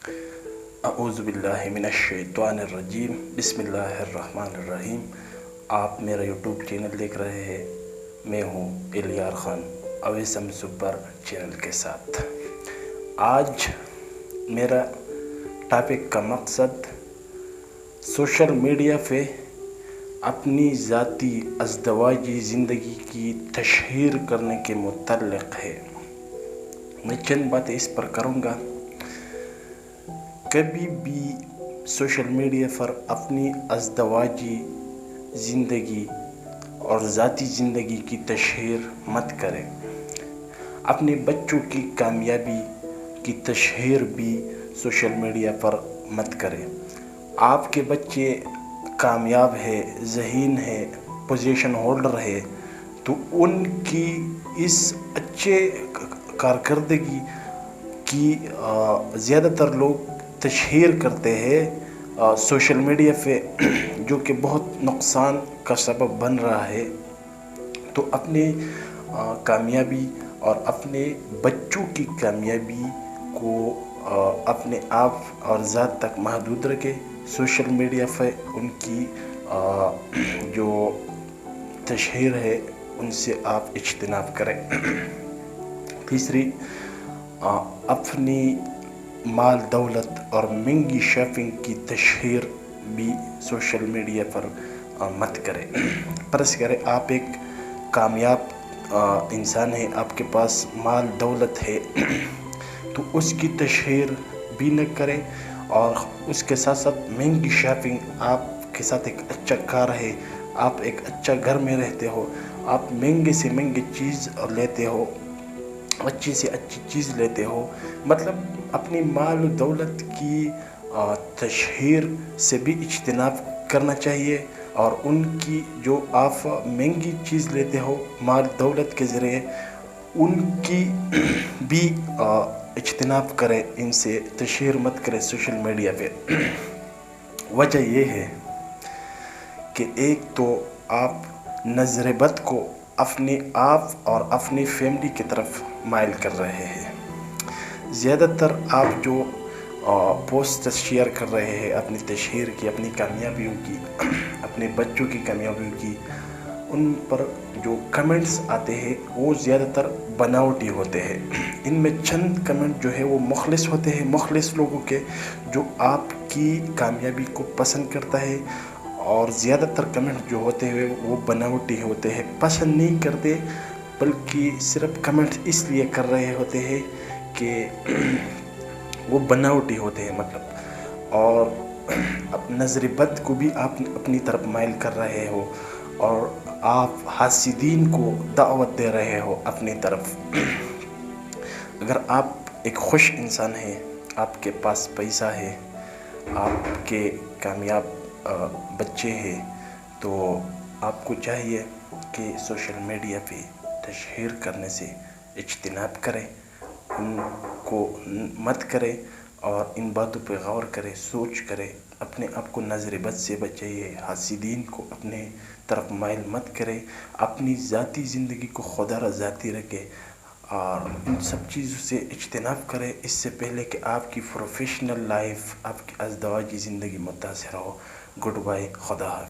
اعوذ باللہ من الشیطان الرجیم، بسم اللہ الرحمن الرحیم۔ آپ میرا یوٹیوب چینل دیکھ رہے ہیں، میں ہوں الیار خان اویسم سپر چینل کے ساتھ۔ آج میرا ٹاپک کا مقصد سوشل میڈیا پہ اپنی ذاتی ازدواجی زندگی کی تشہیر کرنے کے متعلق ہے۔ میں چند باتیں اس پر کروں گا۔ کبھی بھی سوشل میڈیا پر اپنی ازدواجی زندگی اور ذاتی زندگی کی تشہیر مت کریں۔ اپنے بچوں کی کامیابی کی تشہیر بھی سوشل میڈیا پر مت کریں۔ آپ کے بچے کامیاب ہے، ذہین ہے، پوزیشن ہولڈر ہے، تو ان کی اس اچھے کارکردگی کی زیادہ تر لوگ تشہیر کرتے ہیں سوشل میڈیا پہ، جو کہ بہت نقصان کا سبب بن رہا ہے۔ تو اپنے کامیابی اور اپنے بچوں کی کامیابی کو اپنے آپ اور ذات تک محدود رکھے۔ سوشل میڈیا پہ ان کی جو تشہیر ہے ان سے آپ اجتناب کریں۔ تیسری، اپنی مال دولت اور مہنگی شاپنگ کی تشہیر بھی سوشل میڈیا پر مت کریں۔ فرض کریں آپ ایک کامیاب انسان ہیں، آپ کے پاس مال دولت ہے، تو اس کی تشہیر بھی نہ کریں، اور اس کے ساتھ ساتھ مہنگی شاپنگ، آپ کے ساتھ ایک اچھا کار ہے، آپ ایک اچھا گھر میں رہتے ہو، آپ مہنگے سے مہنگی چیز لیتے ہو، اچھی سے اچھی چیز لیتے ہو، مطلب اپنی مال و دولت کی تشہیر سے بھی اجتناب کرنا چاہیے، اور ان کی جو آپ مہنگی چیز لیتے ہو مال دولت کے ذریعے، ان کی بھی اجتناب کریں، ان سے تشہیر مت کریں سوشل میڈیا پہ۔ وجہ یہ ہے کہ ایک تو آپ نظر بد کو اپنے آپ اور اپنی فیملی کی طرف مائل کر رہے ہیں۔ زیادہ تر آپ جو پوسٹ شیئر کر رہے ہیں اپنی تشہیر کی، اپنی کامیابیوں کی، اپنے بچوں کی کامیابیوں کی، ان پر جو کمنٹس آتے ہیں وہ زیادہ تر بناوٹی ہوتے ہیں۔ ان میں چند کمنٹ جو ہے وہ مخلص ہوتے ہیں، مخلص لوگوں کے، جو آپ کی کامیابی کو پسند کرتا ہے، اور زیادہ تر کمنٹ جو ہوتے ہیں وہ بناوٹی ہوتے ہیں، پسند نہیں کرتے، بلکہ صرف کمنٹ اس لیے کر رہے ہوتے ہیں کہ وہ بناوٹی ہوتے ہیں مطلب، اور نظر بد کو بھی آپ اپنی طرف مائل کر رہے ہو، اور آپ حاسدین کو دعوت دے رہے ہو اپنی طرف۔ اگر آپ ایک خوش انسان ہیں، آپ کے پاس پیسہ ہے، آپ کے کامیاب بچے ہیں، تو آپ کو چاہیے کہ سوشل میڈیا پہ تشہیر کرنے سے اجتناب کریں، ان کو مت کریں، اور ان باتوں پہ غور کریں، سوچ کریں، اپنے آپ کو نظر بد سے بچائیے، حاسدین کو اپنے طرف مائل مت کریں، اپنی ذاتی زندگی کو خدا را ذاتی رکھیں، اور ان سب چیزوں سے اجتناب کریں اس سے پہلے کہ آپ کی پروفیشنل لائف، آپ کی ازدواجی زندگی متاثر ہو۔ گڈ بائے، خدا حافظ۔